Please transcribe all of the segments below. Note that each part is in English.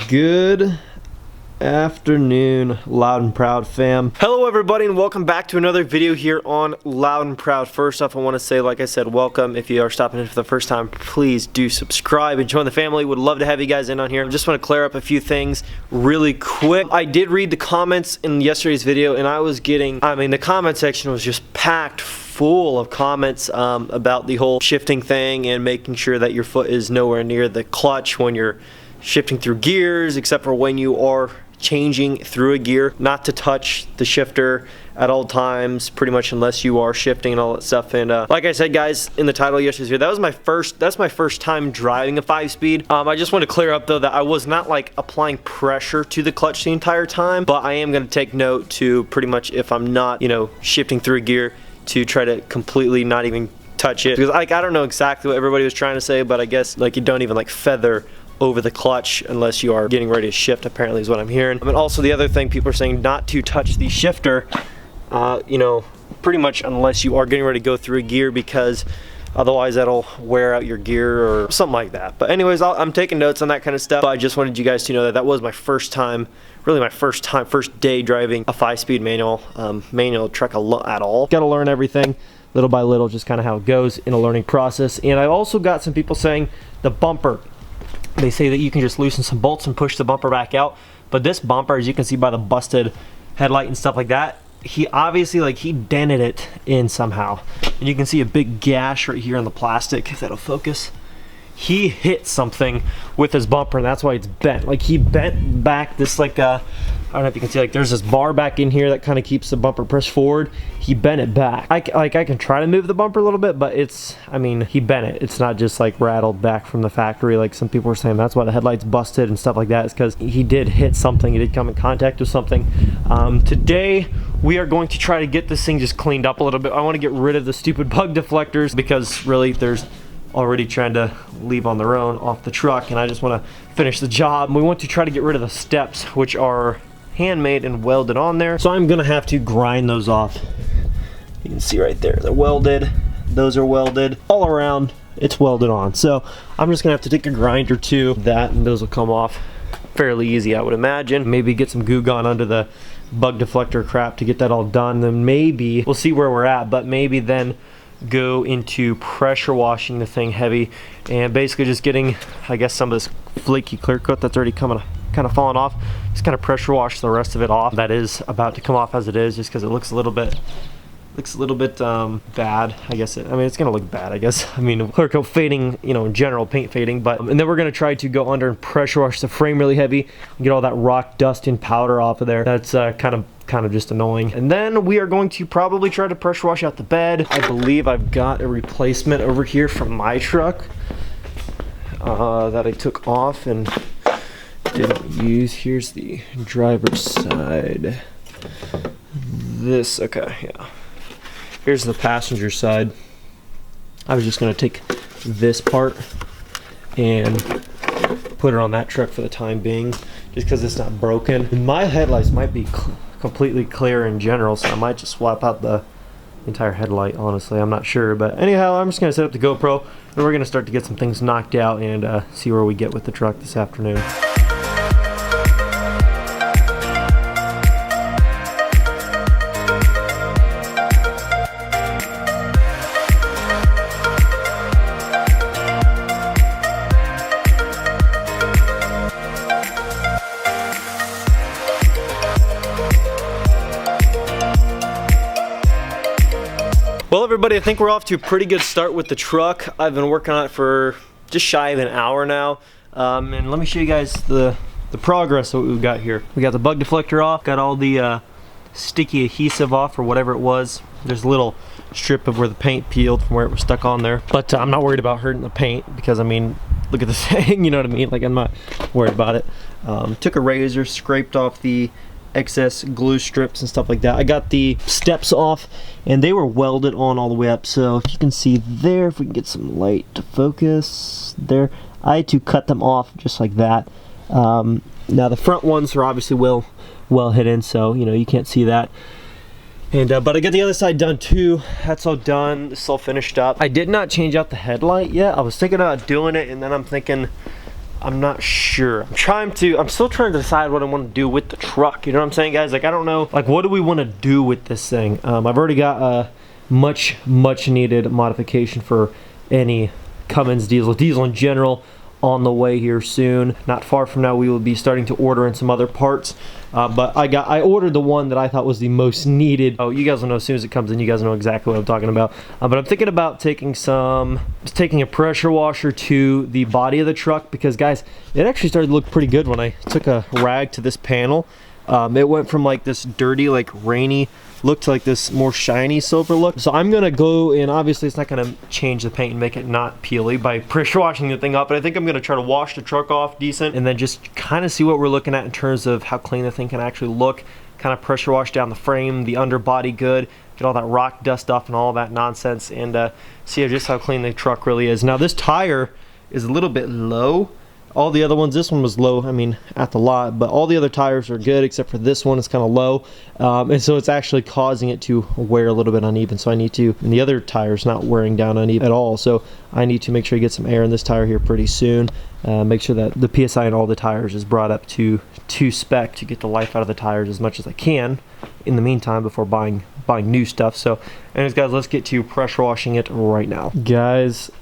Good afternoon, Loud and Proud fam. Hello everybody and welcome back to another video here on Loud and Proud. First off, I want to say, like I said, welcome. If you are stopping in for the first time, please do subscribe and join the family. Would love to have you guys in on here. I just want to clear up a few things really quick. I did read the comments in yesterday's video and I was getting, the comment section was just packed full of comments about the whole shifting thing and making sure that your foot is nowhere near the clutch when you're shifting through gears, except for when you are changing through a gear, not to touch the shifter at all times, pretty much, unless you are shifting and all that stuff. And like I said, guys, in the title of yesterday's video, that's my first time driving a 5-speed. I just want to clear up though that I was not like applying pressure to the clutch the entire time, but I am going to take note to pretty much, if I'm not, shifting through a gear, to try to completely not even touch it, because like I don't know exactly what everybody was trying to say, but I guess like you don't even like feather over the clutch unless you are getting ready to shift, apparently is what I'm hearing. And also the other thing, people are saying not to touch the shifter, pretty much unless you are getting ready to go through a gear, because otherwise that'll wear out your gear or something like that. But anyways, I'm taking notes on that kind of stuff. But I just wanted you guys to know that that was my first time, really my first day driving a 5-speed manual truck at all. Got to learn everything little by little, just kind of how it goes in a learning process. And I also got some people saying the bumper. They say that you can just loosen some bolts and push the bumper back out. But this bumper, as you can see by the busted headlight and stuff like that, he obviously, he dented it in somehow. And you can see a big gash right here on the plastic, if that'll focus. He hit something with his bumper, and that's why it's bent. Like, he bent back this, I don't know if you can see, there's this bar back in here that kind of keeps the bumper pressed forward. He bent it back. I can try to move the bumper a little bit, but he bent it. It's not just rattled back from the factory like some people were saying. That's why the headlight's busted and stuff like that, is because he did hit something. He did come in contact with something. Today, we are going to try to get this thing just cleaned up a little bit. I want to get rid of the stupid bug deflectors, because really there's already trying to leave on their own off the truck, and I just want to finish the job. We want to try to get rid of the steps, which are handmade and welded on there, so I'm gonna have to grind those off. You can see right there, they're welded, those are welded all around, it's welded on. So I'm just gonna have to take a grind or two of that, and those will come off fairly easy, I would imagine. Maybe get some goo gone under the bug deflector crap to get that all done. Then maybe we'll see where we're at, but maybe then go into pressure washing the thing heavy and basically just getting, I guess, some of this flaky clear coat that's already kind of falling off. Just kind of pressure wash the rest of it off. That is about to come off as it is, just because it looks a little bit bad, I guess. It's gonna look bad, I guess. Clear coat fading, in general, paint fading. But and then we're gonna try to go under and pressure wash the frame really heavy and get all that rock dust and powder off of there. That's kind of just annoying. And then we are going to probably try to pressure wash out the bed. I believe I've got a replacement over here from my truck that I took off and didn't use. Here's the driver's side. Okay, yeah. Here's the passenger side. I was just gonna take this part and put it on that truck for the time being, just because it's not broken. And my headlights might be completely clear in general, so I might just swap out the entire headlight, honestly. I'm not sure, but anyhow, I'm just gonna set up the GoPro and we're gonna start to get some things knocked out and see where we get with the truck this afternoon. Well, everybody, I think we're off to a pretty good start with the truck. I've been working on it for just shy of an hour now. And let me show you guys the progress of what we've got here. We got the bug deflector off, got all the sticky adhesive off, or whatever it was. There's a little strip of where the paint peeled from where it was stuck on there. But I'm not worried about hurting the paint, because look at this thing, you know what I mean? I'm not worried about it. Took a razor, scraped off the excess glue strips and stuff like that. I got the steps off and they were welded on all the way up, so if you can see there, if we can get some light to focus there, I had to cut them off just like that. Now the front ones are obviously well hidden, so you can't see that. And but I got the other side done too. That's all done. This is all finished up. I did not change out the headlight yet. I was thinking about doing it, and then I'm thinking, I'm not sure. I'm still trying to decide what I want to do with the truck. You know what I'm saying, guys? Like, I don't know, like, what do we want to do with this thing? I've already got a much needed modification for any Cummins diesel in general on the way here soon. Not far from now, we will be starting to order in some other parts. But I ordered the one that I thought was the most needed. Oh, you guys will know as soon as it comes in. You guys know exactly what I'm talking about. But I'm thinking about taking a pressure washer to the body of the truck, because, guys, it actually started to look pretty good when I took a rag to this panel. It went from like this dirty, like rainy look to like this more shiny silver look. So I'm gonna go in, obviously it's not gonna change the paint and make it not peely by pressure washing the thing up, but I think I'm gonna try to wash the truck off decent and then just kind of see what we're looking at in terms of how clean the thing can actually look. Kind of pressure wash down the frame, the underbody good, get all that rock dust off and all that nonsense, and see just how clean the truck really is. Now this tire is a little bit low. All the other ones, this one was low, I mean, at the lot, but all the other tires are good except for this one is kind of low. And so it's actually causing it to wear a little bit uneven. So I need to, and the other tire's not wearing down uneven at all. So I need to make sure I get some air in this tire here pretty soon. Make sure that the PSI in all the tires is brought up to spec to get the life out of the tires as much as I can in the meantime before buying new stuff. So anyways, guys, let's get to pressure washing it right now. Guys,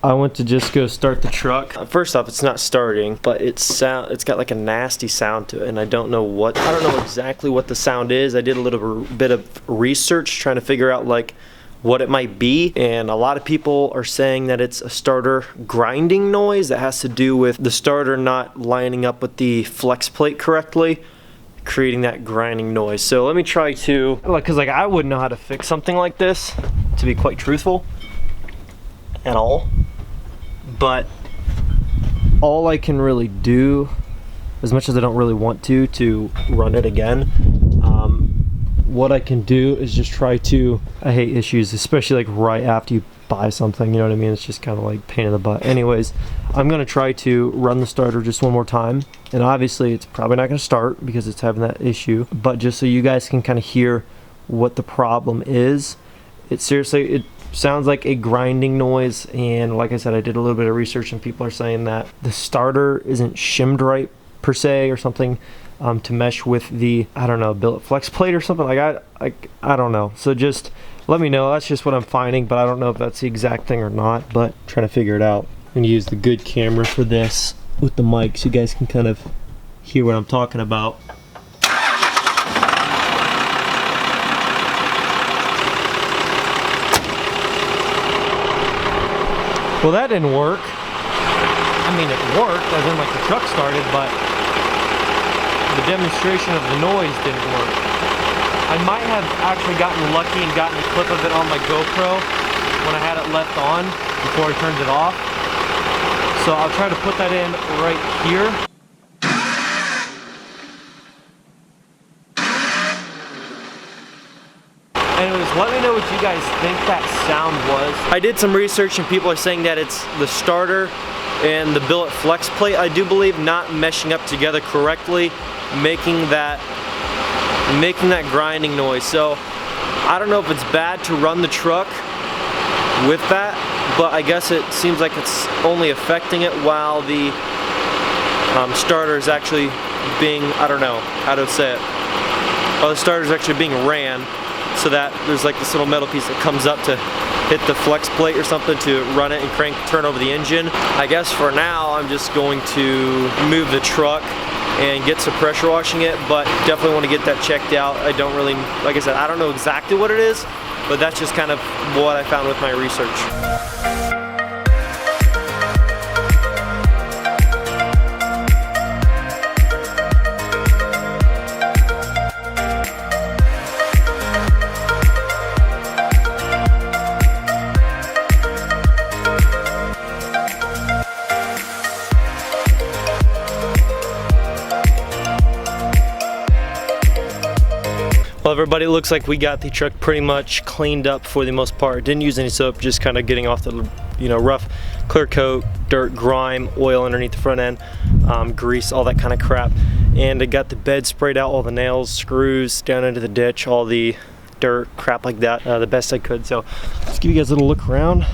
I went to just go start the truck. First off, it's not starting, but it's got like a nasty sound to it, and I don't know exactly what the sound is. I did a little bit of research trying to figure out like what it might be, and a lot of people are saying that it's a starter grinding noise that has to do with the starter not lining up with the flex plate correctly, creating that grinding noise. So let me try to, because like I wouldn't know how to fix something like this, to be quite truthful, at all. But all I can really do, as much as I don't really want to run it again, what I can do is just try to, I hate issues, especially like right after you buy something, you know what I mean? It's just kind of like pain in the butt. Anyways, I'm gonna try to run the starter just one more time, and obviously it's probably not gonna start because it's having that issue, but just so you guys can kind of hear what the problem is, it sounds like a grinding noise. And like I said, I did a little bit of research and people are saying that the starter isn't shimmed right per se or something to mesh with the, I don't know, billet flex plate or something. I don't know. So just let me know. That's just what I'm finding, but I don't know if that's the exact thing or not, but I'm trying to figure it out. I'm gonna use the good camera for this with the mic so you guys can kind of hear what I'm talking about. Well, that didn't work. I mean, it worked, as in like the truck started, but the demonstration of the noise didn't work. I might have actually gotten lucky and gotten a clip of it on my GoPro when I had it left on before I turned it off. So I'll try to put that in right here. Anyways, let me know what you guys think that sound was. I did some research and people are saying that it's the starter and the billet flex plate, I do believe, not meshing up together correctly, making that grinding noise. So I don't know if it's bad to run the truck with that, but I guess it seems like it's only affecting it while the starter is actually being, I don't know how to say it, while the starter is actually being ran, so that there's like this little metal piece that comes up to hit the flex plate or something to run it and turn over the engine. I guess for now I'm just going to move the truck and get some pressure washing it, but definitely want to get that checked out. I don't really, like I said, I don't know exactly what it is, but that's just kind of what I found with my research. Well, everybody, it looks like we got the truck pretty much cleaned up for the most part. Didn't use any soap, just kind of getting off the, rough clear coat, dirt, grime, oil underneath the front end, grease, all that kind of crap. And I got the bed sprayed out, all the nails, screws down into the ditch, all the dirt, crap like that, the best I could. So let's give you guys a little look around.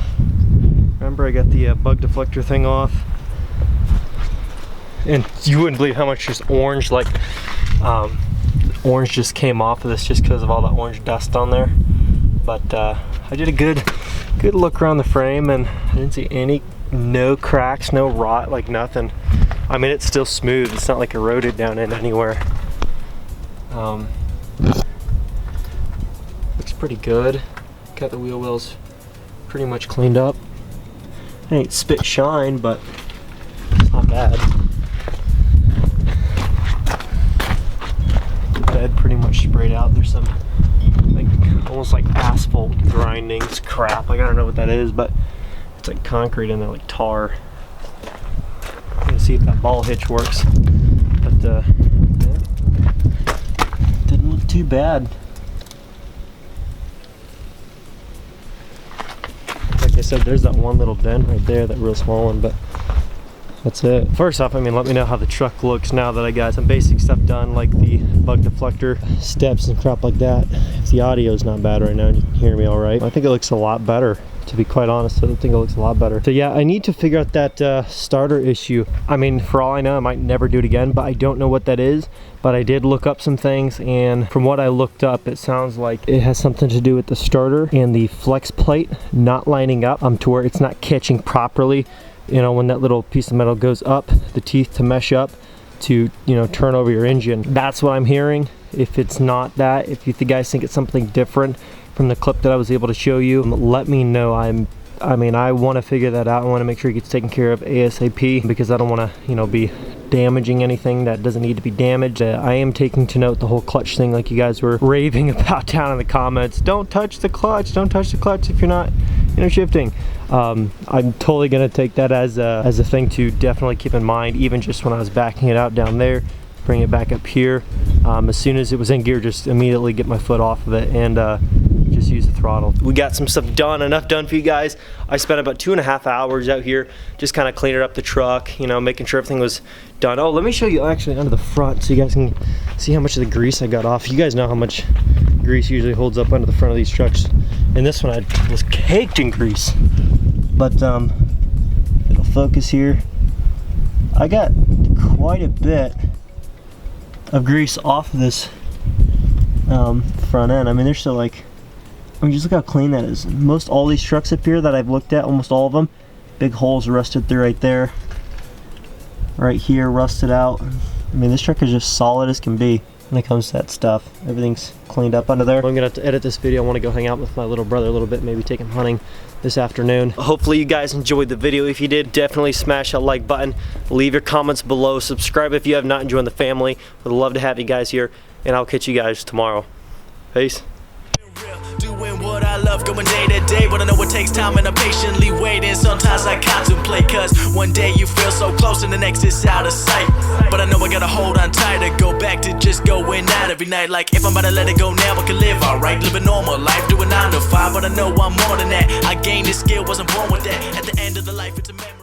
Remember, I got the bug deflector thing off. and you wouldn't believe how much just orange, like orange just came off of this just because of all the orange dust on there. But I did a good look around the frame, and I didn't see no cracks, no rot, like nothing. I mean, it's still smooth. It's not like eroded down in anywhere. Looks pretty good. Got the wheel wells pretty much cleaned up. It ain't spit shine, but it's not bad. The bed pretty much sprayed out. There's some like almost like asphalt grindings crap. Like, I don't know what that is, but it's like concrete in there, like tar. I'm gonna see if that ball hitch works. But yeah, didn't look too bad. Like I said, there's that one little dent right there, that real small one, but that's it. First off, I mean, let me know how the truck looks now that I got some basic stuff done, like the bug deflector, steps and crap like that. If the audio is not bad right now and you can hear me all right, I think it looks a lot better. To be quite honest, I think it looks a lot better. So yeah, I need to figure out that starter issue. I mean, for all I know, I might never do it again, but I don't know what that is. But I did look up some things, and from what I looked up, it sounds like it has something to do with the starter and the flex plate not lining up to where it's not catching properly. You know, when that little piece of metal goes up, the teeth to mesh up to, you know, turn over your engine. That's what I'm hearing. If it's not that, if you guys think it's something different from the clip that I was able to show you, let me know. I mean, I want to figure that out. I want to make sure it gets taken care of ASAP, because I don't want to, you know, be damaging anything that doesn't need to be damaged. I am taking to note the whole clutch thing, like you guys were raving about down in the comments. Don't touch the clutch. Don't touch the clutch if you're not, you know, shifting. I'm totally gonna take that as a thing to definitely keep in mind. Even just when I was backing it out down there, bring it back up here. As soon as it was in gear, just immediately get my foot off of it and just use the throttle. We got some stuff done, enough done for you guys. I spent about 2.5 hours out here just kind of cleaning up the truck, you know, making sure everything was done. Oh, let me show you actually under the front so you guys can see how much of the grease I got off. You guys know how much grease usually holds up under the front of these trucks, and this one I was caked in grease. But it'll focus here. I got quite a bit of grease off of this front end. I mean, there's still like, I mean, just look how clean that is. Most all these trucks up here that I've looked at, almost all of them, big holes rusted through right there. Right here, rusted out. I mean, this truck is just solid as can be when it comes to that stuff. Everything's cleaned up under there. I'm gonna have to edit this video. I want to go hang out with my little brother a little bit, maybe take him hunting this afternoon. Hopefully you guys enjoyed the video. If you did, definitely smash that like button. Leave your comments below. Subscribe if you have not, and joined the family. Would love to have you guys here, and I'll catch you guys tomorrow. Peace. Doing what I love, going day to day, but I know it takes time and I'm patiently waiting. Sometimes I contemplate, cause one day you feel so close and the next is out of sight. But I know I gotta hold on tight to go back to just going out every night. Like if I'm about to let it go now, I can live alright, live a normal life, doing 9 to 5. But I know I'm more than that. I gained this skill, wasn't born with that. At the end of the life, it's a memory.